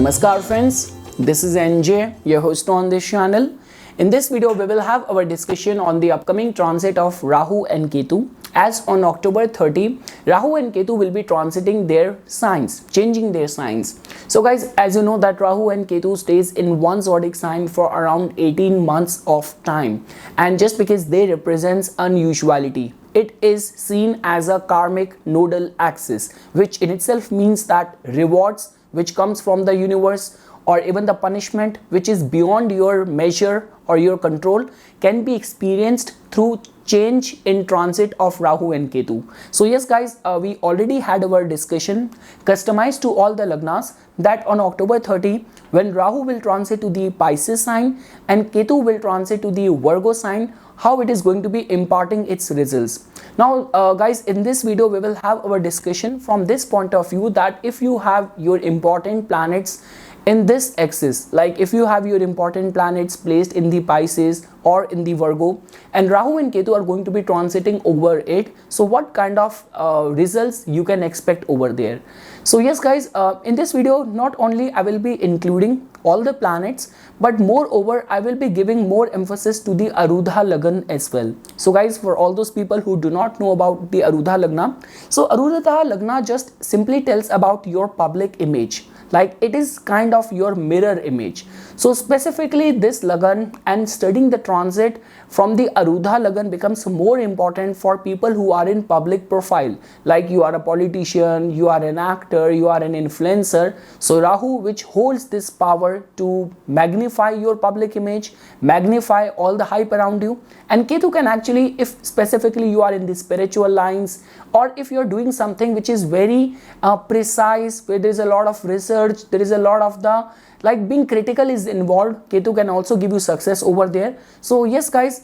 Namaskar friends, this is NJ, your host on this channel. In this video, we will have our discussion on the upcoming transit of Rahu and Ketu. As on October 30, Rahu and Ketu will be transiting their signs, changing their signs. So guys, as you know that Rahu and Ketu stays in one zodiac sign for around 18 months of time. And just because they represents unusuality, it is seen as a karmic nodal axis, which in itself means that rewards which comes from the universe or even the punishment which is beyond your measure or your control can be experienced through change in transit of Rahu and Ketu. So yes guys, we already had our discussion customized to all the lagnas that on October 30 when Rahu will transit to the Pisces sign and Ketu will transit to the Virgo sign, how it is going to be imparting its results. Now guys, in this video we will have our discussion from this point of view that if you have your important planets in this axis, like if you have your important planets placed in the Pisces or in the Virgo and Rahu and Ketu are going to be transiting over it, so what kind of results you can expect over there. So yes guys, in this video not only I will be including all the planets, but moreover I will be giving more emphasis to the arudha lagna as well. So guys, for all those people who do not know about the arudha lagna, so arudha lagna just simply tells about your public image, like it is kind of your mirror image. So specifically this lagan and studying the transit from the arudha lagan becomes more important for people who are in public profile, like you are a politician, you are an actor, you are an influencer. So Rahu, which holds this power to magnify your public image, magnify all the hype around you, and Ketu can actually, if specifically you are in the spiritual lines or if you are doing something which is very precise, where there is a lot of research, there is a lot of the like being critical is involved, Ketu can also give you success over there. So yes guys,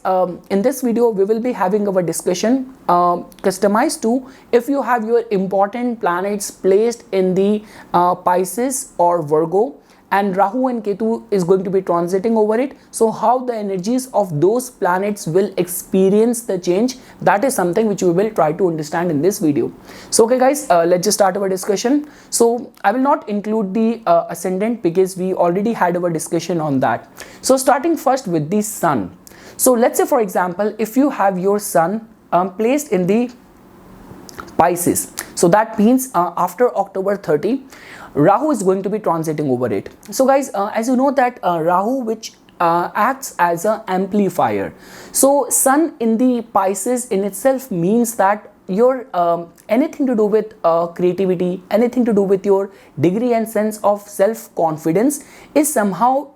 in this video we will be having our discussion customized to if you have your important planets placed in the Pisces or Virgo and Rahu and Ketu is going to be transiting over it. So how the energies of those planets will experience the change, that is something which we will try to understand in this video. So okay guys, let's just start our discussion. So I will not include the ascendant because we already had our discussion on that. So starting first with the sun. So let's say for example, if you have your sun placed in the Pisces, so that means after October 30, Rahu is going to be transiting over it. So guys, as you know that Rahu which acts as an amplifier. So sun in the Pisces in itself means that your anything to do with creativity, anything to do with your degree and sense of self-confidence is somehow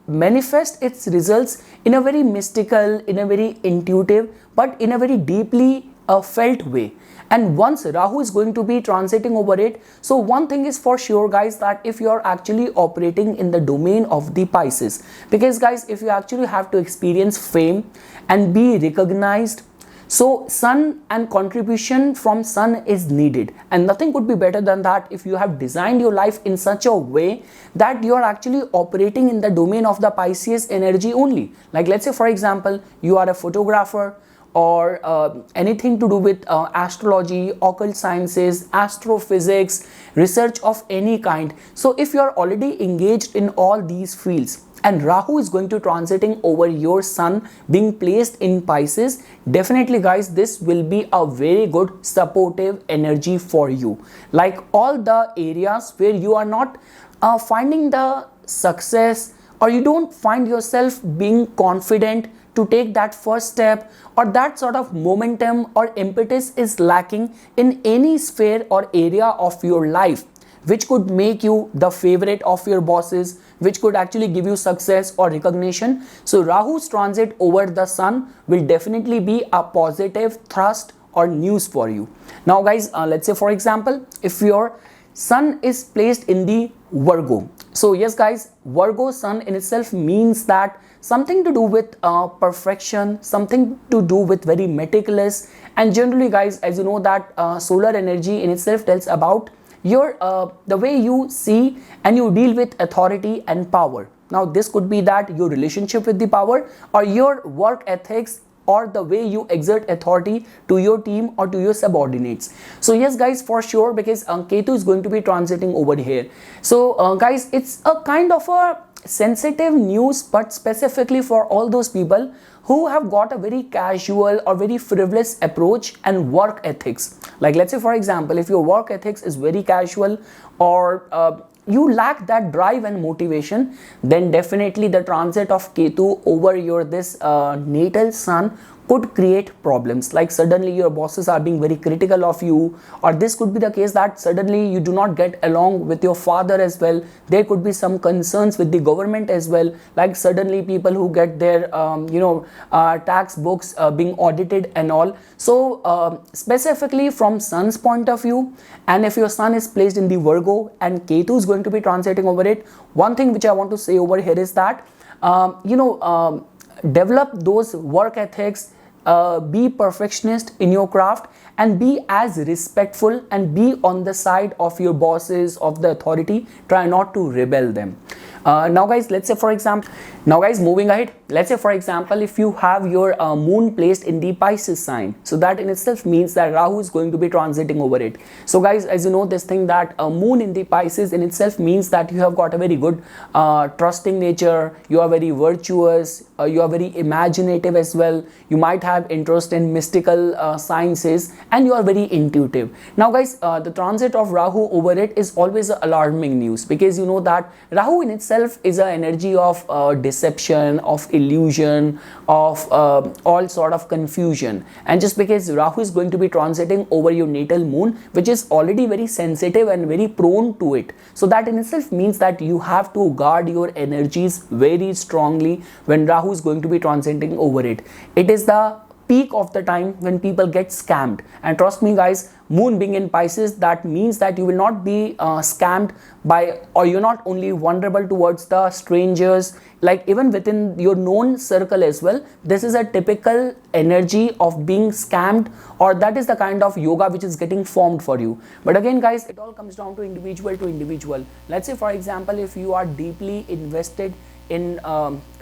manifest its results in a very mystical, in a very intuitive, but in a very deeply felt way. And once Rahu is going to be transiting over it, so one thing is for sure guys, that if you are actually operating in the domain of the Pisces, because guys, if you actually have to experience fame and be recognized, so sun and contribution from sun is needed, and nothing could be better than that if you have designed your life in such a way that you are actually operating in the domain of the Pisces energy only. Like let's say for example, you are a photographer or anything to do with astrology, occult sciences, astrophysics, research of any kind. So if you are already engaged in all these fields and Rahu is going to transiting over your sun being placed in Pisces, definitely guys, this will be a very good supportive energy for you. Like all the areas where you are not finding the success or you don't find yourself being confident to take that first step, or that sort of momentum or impetus is lacking in any sphere or area of your life, which could make you the favorite of your bosses, which could actually give you success or recognition. So Rahu's transit over the sun will definitely be a positive thrust or news for you. Now guys, let's say for example, if your sun is placed in the Virgo. So yes guys, Virgo sun in itself means that something to do with perfection, something to do with very meticulous, and generally guys, as you know that solar energy in itself tells about your the way you see and you deal with authority and power. Now this could be that your relationship with the power or your work ethics or the way you exert authority to your team or to your subordinates. So yes guys, for sure, because Ketu is going to be transiting over here. So guys, it's a kind of a sensitive news, but specifically for all those people who have got a very casual or very frivolous approach and work ethics. Like let's say for example, if your work ethics is very casual, or you lack that drive and motivation, then definitely the transit of Ketu over your this natal sun could create problems. Like suddenly your bosses are being very critical of you, or this could be the case that suddenly you do not get along with your father as well. There could be some concerns with the government as well, like suddenly people who get their tax books being audited and all. So specifically from sun's point of view, and if your sun is placed in the Virgo and Ketu is going to be transiting over it, one thing which I want to say over here is that develop those work ethics, be perfectionist in your craft, and be as respectful and be on the side of your bosses, of the authority. Try not to rebel them. Now guys, let's say for example, moving ahead, let's say for example, if you have your moon placed in the Pisces sign, so that in itself means that Rahu is going to be transiting over it. So guys, as you know this thing that moon in the Pisces in itself means that you have got a very good trusting nature, you are very virtuous, you are very imaginative as well, you might have interest in mystical sciences, and you are very intuitive. Now guys, the transit of Rahu over it is always alarming news, because you know that Rahu in itself is an energy of deception, of illusion, of all sort of confusion. And just because Rahu is going to be transiting over your natal moon, which is already very sensitive and very prone to it, so that in itself means that you have to guard your energies very strongly when Rahu is going to be transiting over it. It is the peak of the time when people get scammed, and trust me guys, moon being in Pisces, that means that you will not be scammed by, or you're not only vulnerable towards the strangers, like even within your known circle as well. This is a typical energy of being scammed, or that is the kind of yoga which is getting formed for you. But again guys, it all comes down to individual to individual. Let's say for example, if you are deeply invested in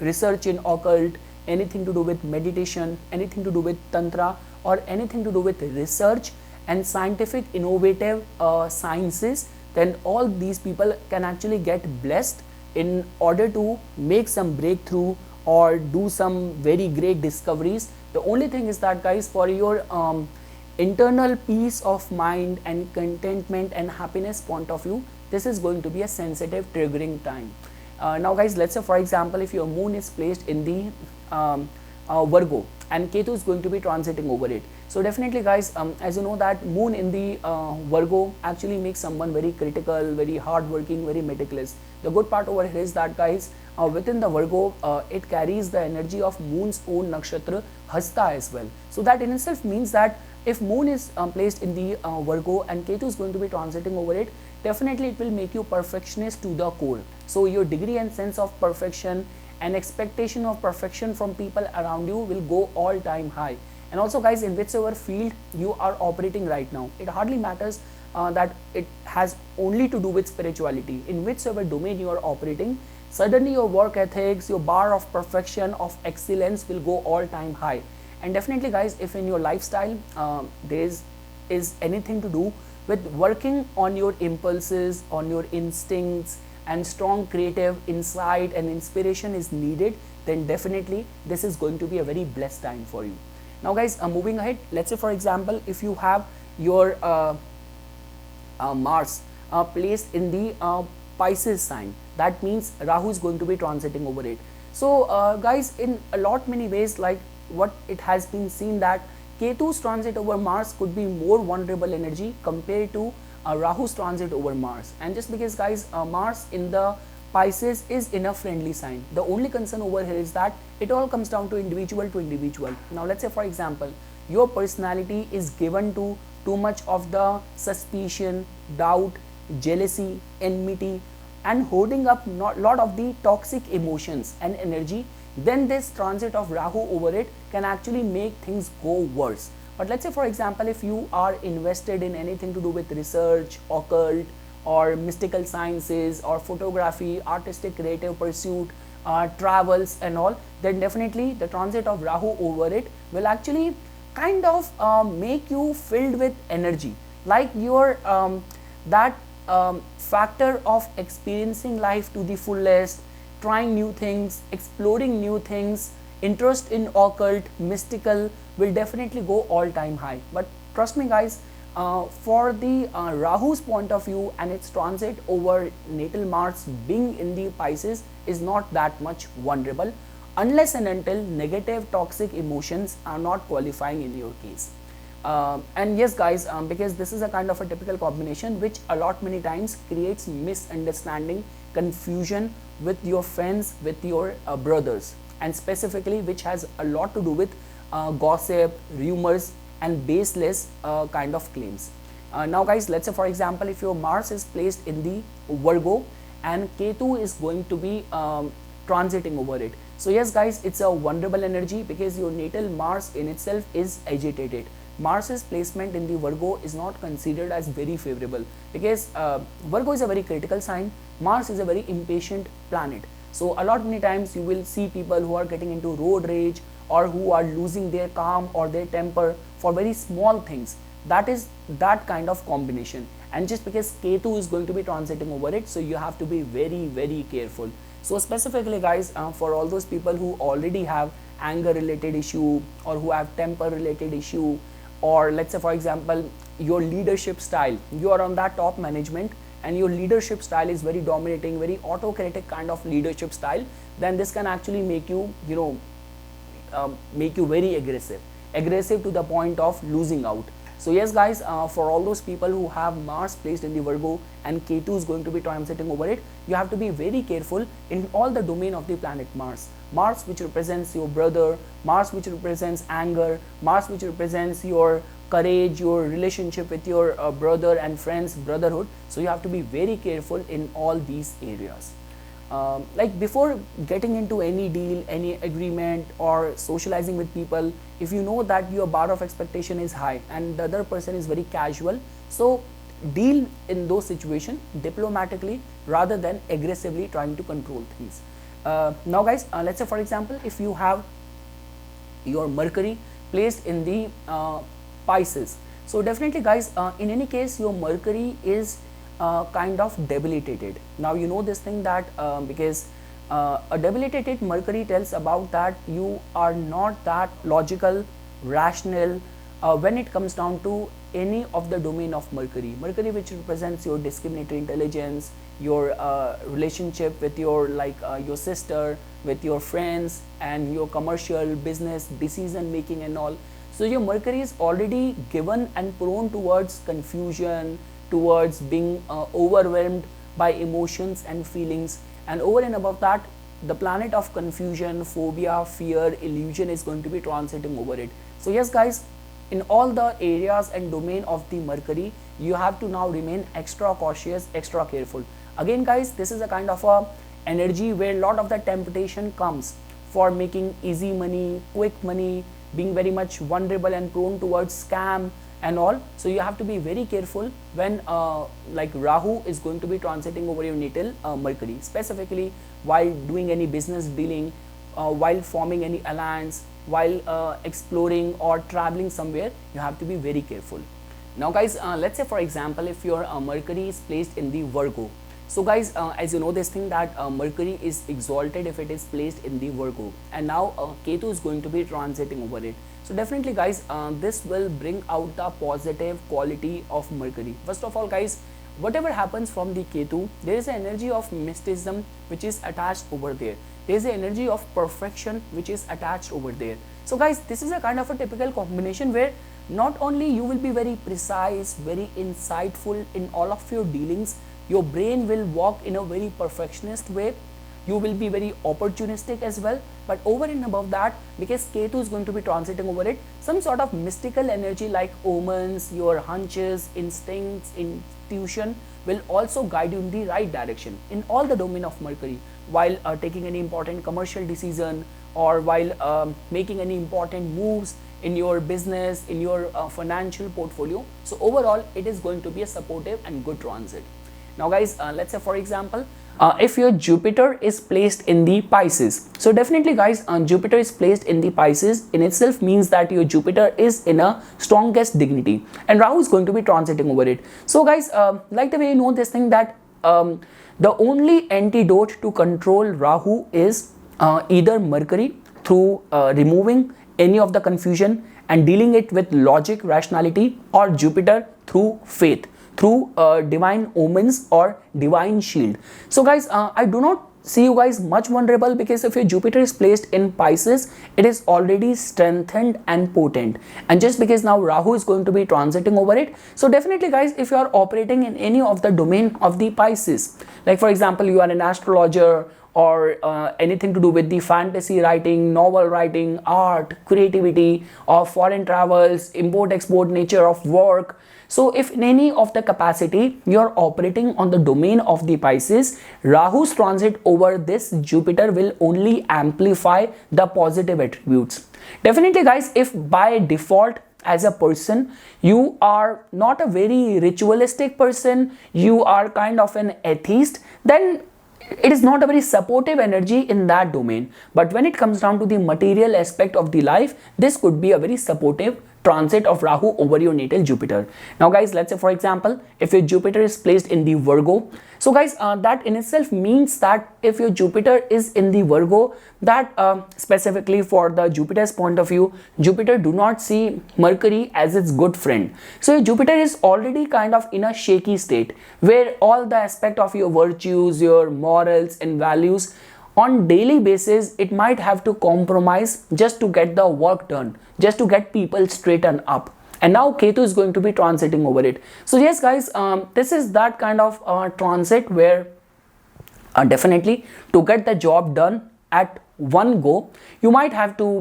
research in occult, anything to do with meditation, anything to do with tantra, or anything to do with research and scientific innovative sciences, then all these people can actually get blessed in order to make some breakthrough or do some very great discoveries. The only thing is that guys, for your internal peace of mind and contentment and happiness point of view, this is going to be a sensitive triggering time. Now guys, let's say for example, if your moon is placed in the Virgo and Ketu is going to be transiting over it. So definitely guys, as you know that moon in the Virgo actually makes someone very critical, very hardworking, very meticulous. The good part over here is that guys, within the Virgo, it carries the energy of moon's own nakshatra Hasta as well. So that in itself means that if moon is placed in the Virgo and Ketu is going to be transiting over it, definitely it will make you perfectionist to the core. So your degree and sense of perfection and expectation of perfection from people around you will go all time high. And also guys, in whichever field you are operating right now, it hardly matters that it has only to do with spirituality. In whichever domain you are operating, suddenly your work ethics, your bar of perfection, of excellence will go all time high. And definitely guys, if in your lifestyle there is anything to do with working on your impulses, on your instincts, and strong creative insight and inspiration is needed, then definitely this is going to be a very blessed time for you. Now guys, moving ahead, let's say for example, if you have your Mars placed in the Pisces sign, that means Rahu is going to be transiting over it. So guys, in a lot many ways, like what it has been seen that Ketu's transit over Mars could be more vulnerable energy compared to Rahu's transit over Mars. And just because guys, Mars in the Pisces is in a friendly sign, the only concern over here is that it all comes down to individual to individual. Now let's say for example, your personality is given to too much of the suspicion, doubt, jealousy, enmity, and holding up not lot of the toxic emotions and energy, then this transit of Rahu over it can actually make things go worse. But let's say for example, if you are invested in anything to do with research, occult, or mystical sciences, or photography, artistic creative pursuit, travels and all, then definitely the transit of Rahu over it will actually kind of make you filled with energy, like your that factor of experiencing life to the fullest, trying new things, exploring new things, interest in occult, mystical will definitely go all time high. But trust me guys, for the Rahu's point of view and its transit over natal Mars being in the Pisces is not that much vulnerable, unless and until negative toxic emotions are not qualifying in your case. And yes guys, because this is a kind of a typical combination which a lot many times creates misunderstanding, confusion with your friends, with your brothers, and specifically which has a lot to do with gossip, rumors and baseless kind of claims. Now guys, let's say for example, if your Mars is placed in the Virgo and Ketu is going to be transiting over it. So yes guys, it's a vulnerable energy because your natal Mars in itself is agitated. Mars's placement in the Virgo is not considered as very favorable because Virgo is a very critical sign. Mars is a very impatient planet. So a lot many times you will see people who are getting into road rage or who are losing their calm or their temper for very small things. That is that kind of combination. And just because Ketu is going to be transiting over it, so you have to be very careful. So specifically guys, for all those people who already have anger related issue or who have temper related issue, or let's say for example your leadership style, you are on that top management and your leadership style is very dominating, very autocratic kind of leadership style, then this can actually make you make you very aggressive to the point of losing out. So yes guys, for all those people who have Mars placed in the Virgo and Ketu is going to be transiting over it, you have to be very careful in all the domain of the planet Mars. Mars which represents your brother, Mars which represents anger, Mars which represents your courage, your relationship with your brother and friends, brotherhood. So you have to be very careful in all these areas. Like before getting into any deal, any agreement or socializing with people, if you know that your bar of expectation is high and the other person is very casual, so deal in those situations diplomatically rather than aggressively trying to control things. Now guys, let's say for example, if you have your Mercury placed in the Pisces, so definitely guys, in any case your Mercury is kind of debilitated. Now you know this thing that because a debilitated Mercury tells about that you are not that logical, rational when it comes down to any of the domain of Mercury. Mercury which represents your discriminatory intelligence, your relationship with your your sister, with your friends and your commercial business decision making and all. So your Mercury is already given and prone towards confusion, towards being overwhelmed by emotions and feelings, and over and above that the planet of confusion, phobia, fear, illusion is going to be transiting over it. So yes guys, in all the areas and domain of the Mercury, you have to now remain extra cautious, extra careful. Again guys, this is a kind of a energy where a lot of the temptation comes for making easy money, quick money, being very much vulnerable and prone towards scam and all. So you have to be very careful when like Rahu is going to be transiting over your natal Mercury, specifically while doing any business dealing, while forming any alliance, while exploring or traveling somewhere. You have to be very careful. Now guys, let's say for example, if your Mercury is placed in the Virgo. So guys, as you know this thing that Mercury is exalted if it is placed in the Virgo, and now Ketu is going to be transiting over it. So definitely guys, this will bring out the positive quality of Mercury. First of all guys, whatever happens from the Ketu, there is an energy of mysticism which is attached over there. There is an energy of perfection which is attached over there. So guys, this is a kind of a typical combination where not only you will be very precise, very insightful in all of your dealings, your brain will walk in a very perfectionist way, you will be very opportunistic as well, but over and above that, because Ketu is going to be transiting over it, some sort of mystical energy like omens, your hunches, instincts, intuition will also guide you in the right direction in all the domain of Mercury, while taking any important commercial decision or while making any important moves in your business, in your financial portfolio. So overall, it is going to be a supportive and good transit. Now guys, let's say for example, if your Jupiter is placed in the Pisces. So definitely guys, Jupiter is placed in the Pisces in itself means that your Jupiter is in a strongest dignity, and Rahu is going to be transiting over it. So guys, like the way you know this thing that the only antidote to control Rahu is either Mercury through removing any of the confusion and dealing it with logic, rationality, or Jupiter through faith, through divine omens or divine shield. So guys, I do not see you guys much vulnerable, because if your Jupiter is placed in Pisces, it is already strengthened and potent, and just because now Rahu is going to be transiting over it, so definitely guys, if you are operating in any of the domain of the Pisces, like for example you are an astrologer, or anything to do with the fantasy writing, novel writing, art, creativity, or foreign travels, import-export nature of work. So if in any of the capacity you are operating on the domain of the Pisces, Rahu's transit over this Jupiter will only amplify the positive attributes. Definitely guys, if by default as a person you are not a very ritualistic person, you are kind of an atheist, then it is not a very supportive energy in that domain. But when it comes down to the material aspect of the life, this could be a very supportive transit of Rahu over your natal Jupiter. Now guys, let's say for example, if your Jupiter is placed in the Virgo, so guys, that in itself means that if your Jupiter is in the Virgo, that specifically for the Jupiter's point of view, Jupiter do not see Mercury as its good friend. So your Jupiter is already kind of in a shaky state, where all the aspect of your virtues, your morals and values, on daily basis it might have to compromise just to get the work done, just to get people straightened up. And now Ketu is going to be transiting over it. So yes guys, this is that kind of transit where definitely to get the job done at one go, you might have to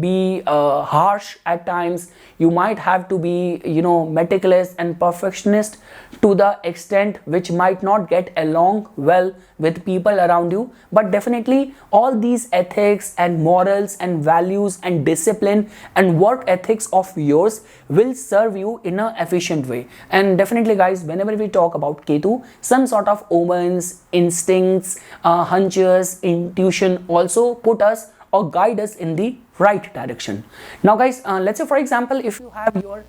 be harsh at times, you might have to be meticulous and perfectionist to the extent which might not get along well with people around you. But definitely all these ethics and morals and values and discipline and work ethics of yours will serve you in an efficient way. And definitely guys, whenever we talk about Ketu, some sort of omens, instincts, hunches, intuition also put us or guide us in the right direction. Now guys, let's say for example, if you have your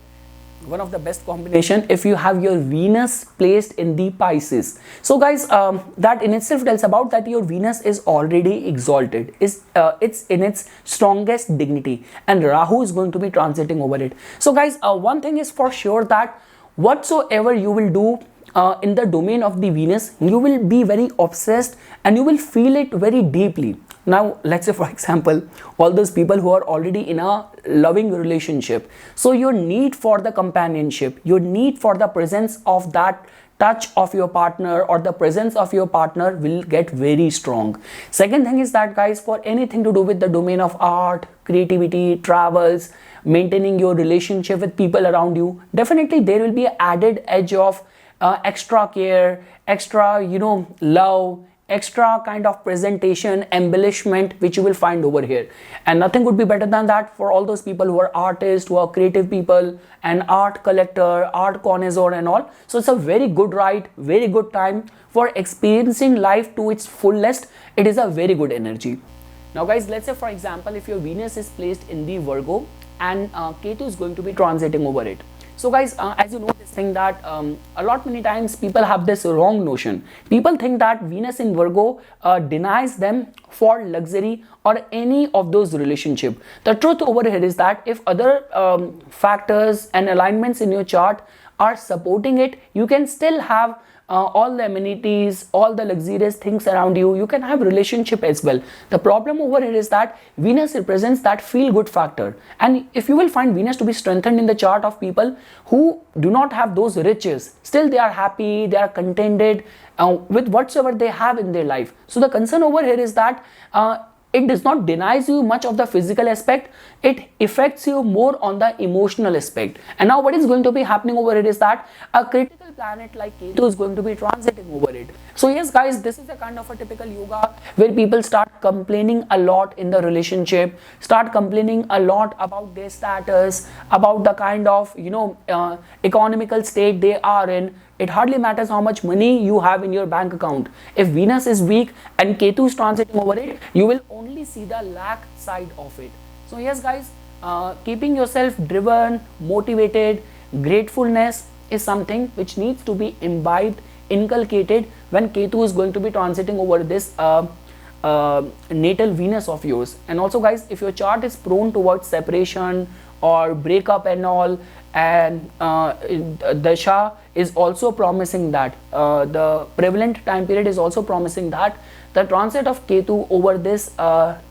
one of the best combination, if you have your Venus placed in the Pisces, so guys, that in itself tells about that your Venus is already exalted, it's in its strongest dignity, and Rahu is going to be transiting over it. So guys, one thing is for sure, that whatsoever you will do in the domain of the Venus, you will be very obsessed and you will feel it very deeply. Now let's say for example, all those people who are already in a loving relationship, so your need for the companionship, your need for the presence of that touch of your partner or the presence of your partner will get very strong. Second thing is that guys, for anything to do with the domain of art, creativity, travels, maintaining your relationship with people around you, definitely there will be an added edge of extra care, extra love, extra kind of presentation, embellishment, which you will find over here. And nothing would be better than that for all those people who are artists, who are creative people, and art collector, art connoisseur and all. So it's a very good ride, very good time for experiencing life to its fullest. It is a very good energy. Now guys, let's say for example, if your Venus is placed in the Virgo and Ketu is going to be transiting over it. So guys, as you know this thing that a lot many times people have this wrong notion. People think that Venus in Virgo denies them for luxury or any of those relationship. The truth over here is that if other factors and alignments in your chart are supporting it, you can still have all the amenities, all the luxurious things around you. You can have relationship as well. The problem over here is that Venus represents that feel good factor, and if you will find Venus to be strengthened in the chart of people who do not have those riches, still they are happy, they are contented with whatsoever they have in their life. So the concern over here is that it does not denies you much of the physical aspect, it affects you more on the emotional aspect. And now what is going to be happening over here is that a critical planet like Ketu is going to be transiting over it. So yes guys, this is a kind of a typical yoga where people start complaining a lot in the relationship, start complaining a lot about their status, about the kind of economical state they are in. It hardly matters how much money you have in your bank account. If Venus is weak and Ketu is transiting over it, you will only see the lack side of it. So yes guys, keeping yourself driven, motivated, gratefulness is something which needs to be imbibed, inculcated when Ketu is going to be transiting over this natal Venus of yours. And also guys, if your chart is prone towards separation or breakup and all, and Dasha is also promising that, the prevalent time period is also promising that, the transit of Ketu over this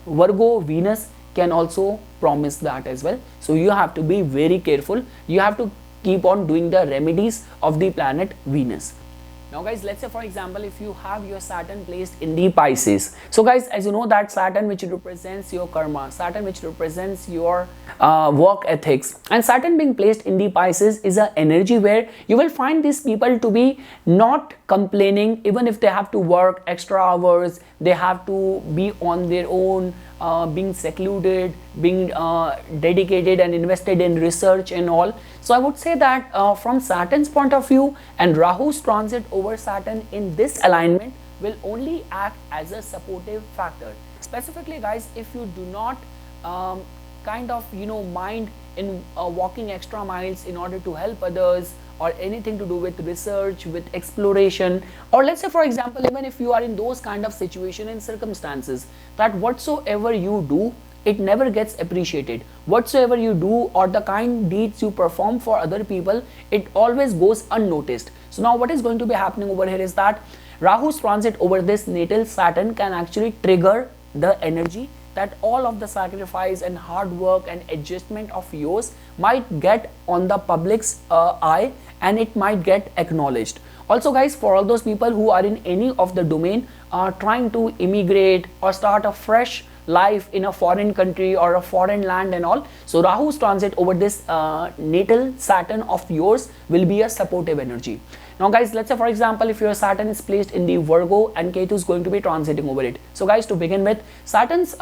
Virgo Venus can also promise that as well. So you have to be very careful. You have to keep on doing the remedies of the planet Venus. Now guys, let's say for example, if you have your Saturn placed in the Pisces. So guys, as you know that Saturn which represents your karma, Saturn which represents your work ethics, and Saturn being placed in the Pisces is an energy where you will find these people to be not complaining even if they have to work extra hours, they have to be on their own, being secluded, being dedicated and invested in research and all. So I would say that from Saturn's point of view, and Rahu's transit over Saturn in this alignment will only act as a supportive factor. Specifically guys, if you do not mind in walking extra miles in order to help others, or anything to do with research, with exploration, or let's say for example, even if you are in those kind of situation and circumstances that whatsoever you do, it never gets appreciated. Whatsoever you do or the kind deeds you perform for other people, it always goes unnoticed. So now what is going to be happening over here is that Rahu's transit over this natal Saturn can actually trigger the energy that all of the sacrifice and hard work and adjustment of yours might get on the public's eye, and it might get acknowledged. Also guys, for all those people who are in any of the domain trying to immigrate or start a fresh life in a foreign country or a foreign land and all, so Rahu's transit over this natal Saturn of yours will be a supportive energy. Now guys, let's say for example, if your Saturn is placed in the Virgo and Ketu is going to be transiting over it. So guys, to begin with, Saturn's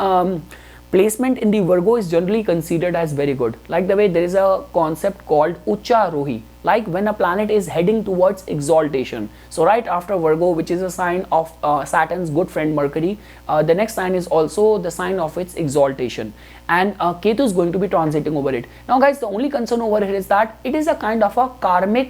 placement in the Virgo is generally considered as very good. Like the way there is a concept called Ucharohi, like when a planet is heading towards exaltation. So right after Virgo, which is a sign of Saturn's good friend Mercury, the next sign is also the sign of its exaltation, and Ketu is going to be transiting over it. Now guys, the only concern over here is that it is a kind of a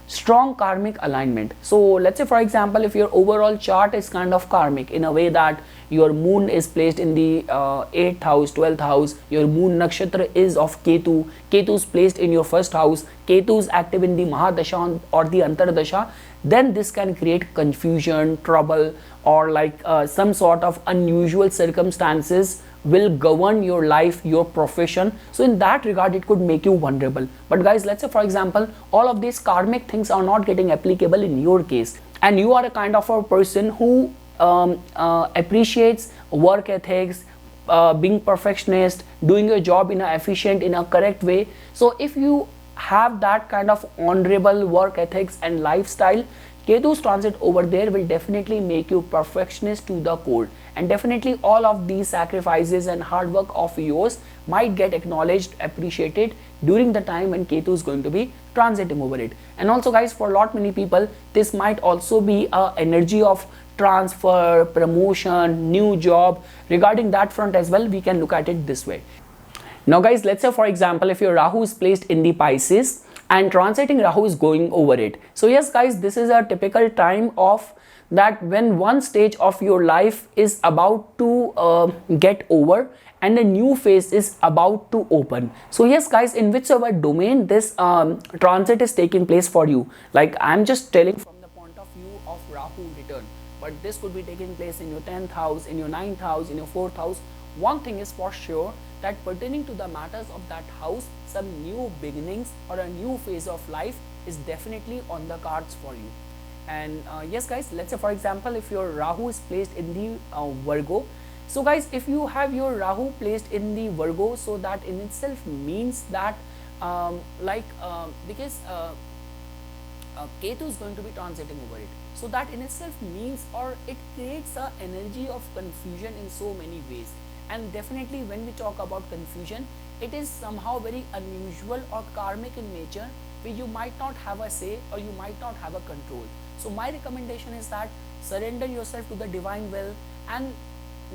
strong karmic alignment. So let's say for example, if your overall chart is kind of karmic in a way that your moon is placed in the 8th house, 12th house, your moon nakshatra is of Ketu, Ketu is placed in your first house, Ketu is active in the Mahadasha or the Antardasha, then this can create confusion, trouble, or like some sort of unusual circumstances will govern your life, your profession. So in that regard, it could make you vulnerable. But guys, let's say for example, all of these karmic things are not getting applicable in your case, and you are a kind of a person who appreciates work ethics, being perfectionist, doing your job in a efficient, in a correct way. So if you have that kind of honorable work ethics and lifestyle, Ketu's transit over there will definitely make you perfectionist to the core, and definitely all of these sacrifices and hard work of yours might get acknowledged, appreciated during the time when Ketu is going to be transiting over it. And also guys, for a lot many people, this might also be a energy of transfer, promotion, new job. Regarding that front as well, we can look at it this way. Now guys, let's say for example, if your Rahu is placed in the Pisces and transiting Rahu is going over it. So yes guys, this is a typical time of that when one stage of your life is about to get over and a new phase is about to open. So yes guys, in whichever domain this transit is taking place for you, like I'm just telling from the point of view of Rahu return, but this could be taking place in your 10th house, in your 9th house, in your 4th house. One thing is for sure, that pertaining to the matters of that house, some new beginnings or a new phase of life is definitely on the cards for you. And yes guys, let's say for example, if your Rahu is placed in the Virgo. So guys, if you have your Rahu placed in the Virgo, so that in itself means that because Ketu is going to be transiting over it. So that in itself means, or it creates a energy of confusion in so many ways. And definitely when we talk about confusion, it is somehow very unusual or karmic in nature, where you might not have a say or you might not have a control. So my recommendation is that surrender yourself to the divine will and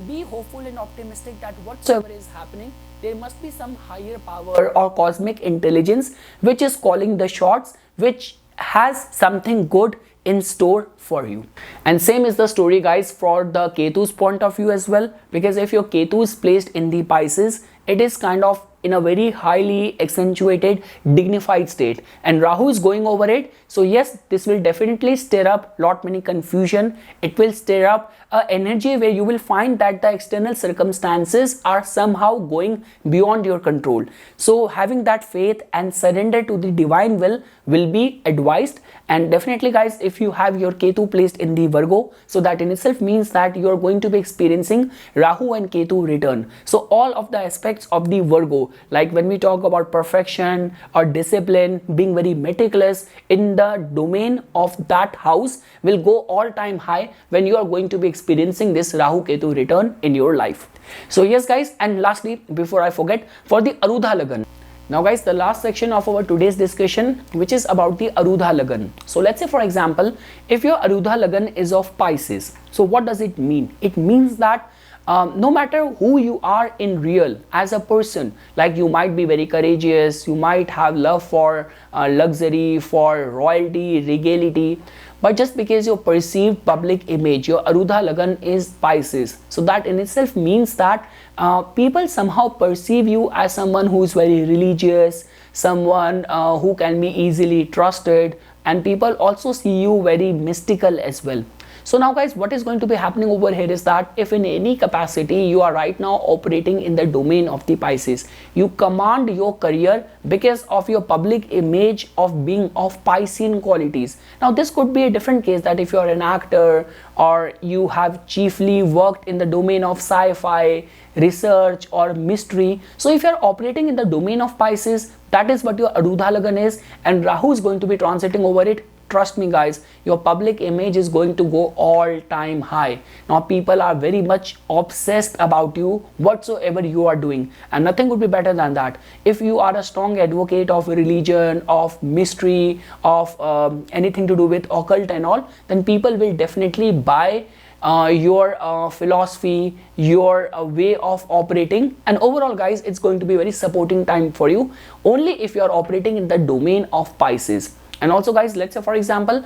be hopeful and optimistic that whatsoever is happening, there must be some higher power or cosmic intelligence which is calling the shots, which has something good in store for you. And same is the story, guys, for the Ketu's point of view as well, because if your Ketu is placed in the Pisces, it is kind of in a very highly accentuated, dignified state, and Rahu is going over it. So yes, this will definitely stir up lot many confusion. It will stir up energy where you will find that the external circumstances are somehow going beyond your control. So having that faith and surrender to the divine will be advised. And definitely, guys, if you have your Ketu placed in the Virgo, so that in itself means that you are going to be experiencing Rahu and Ketu return. So all of the aspects of the Virgo, like when we talk about perfection or discipline, being very meticulous in the domain of that house, will go all time high when you are going to be experiencing this Rahu-Ketu return in your life. So yes, guys, and lastly, before I forget, for the arudha lagna. Now guys, the last section of our today's discussion, which is about the arudha lagna. So let's say, for example, if your arudha lagna is of Pisces, so what does it mean? It means that no matter who you are in real as a person, like you might be very courageous, you might have love for luxury, for royalty, regality, but just because your perceived public image, your arudha lagna is Pisces, so that in itself means that people somehow perceive you as someone who is very religious, someone who can be easily trusted, and people also see you very mystical as well. So now, guys, what is going to be happening over here is that if in any capacity you are right now operating in the domain of the Pisces, you command your career because of your public image of being of Piscean qualities. Now this could be a different case, that if you are an actor or you have chiefly worked in the domain of sci-fi, research or mystery. So if you are operating in the domain of Pisces, that is what your arudha lagna is, and Rahu is going to be transiting over it. Trust me, guys, your public image is going to go all time high. Now people are very much obsessed about you whatsoever you are doing, and nothing would be better than that. If you are a strong advocate of religion, of mystery, of anything to do with occult and all, then people will definitely buy your philosophy, your way of operating, and overall, guys, it's going to be very supporting time for you, only if you are operating in the domain of Pisces. And also, guys, let's say, for example,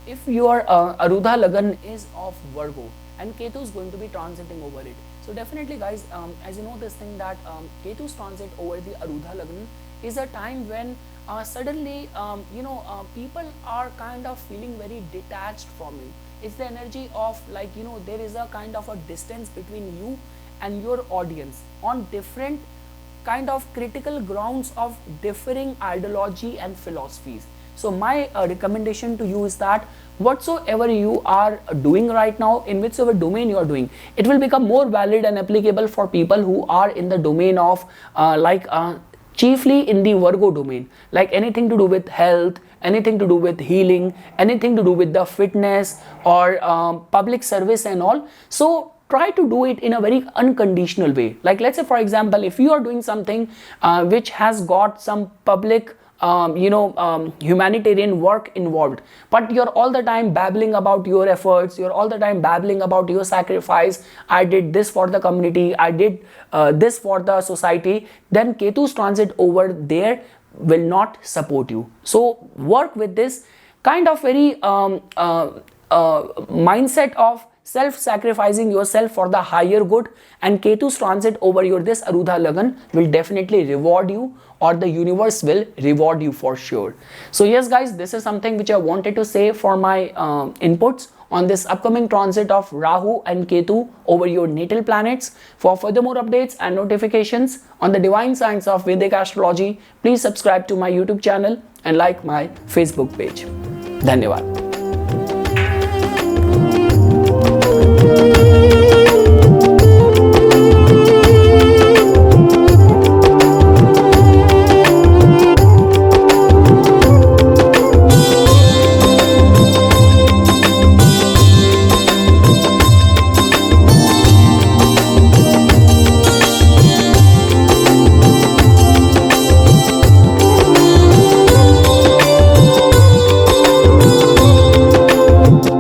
if your arudha lagna is of Virgo and Ketu is going to be transiting over it, so definitely, guys, as you know this thing that Ketu's transit over the arudha lagna is a time when suddenly people are kind of feeling very detached from you. It's the energy of, like, there is a kind of a distance between you and your audience on different kind of critical grounds of differing ideology and philosophies. So my recommendation to you is that whatsoever you are doing right now, in whichever domain you are doing, it will become more valid and applicable for people who are in the domain of chiefly in the Virgo domain, like anything to do with health, anything to do with healing, anything to do with the fitness or public service and all. So try to do it in a very unconditional way. Like, let's say, for example, if you are doing something which has got some public humanitarian work involved, but you're all the time babbling about your efforts, you're all the time babbling about your sacrifice, I did this for the community, I did this for the society, then Ketu's transit over there will not support you. So work with this kind of very mindset of self-sacrificing yourself for the higher good, and Ketu's transit over your this arudha lagna will definitely reward you, or the universe will reward you for sure. So yes, guys, this is something which I wanted to say for my inputs on this upcoming transit of Rahu and Ketu over your natal planets. For further more updates and notifications on the divine science of Vedic astrology, please subscribe to my YouTube channel and like my Facebook page. Dhanyavad.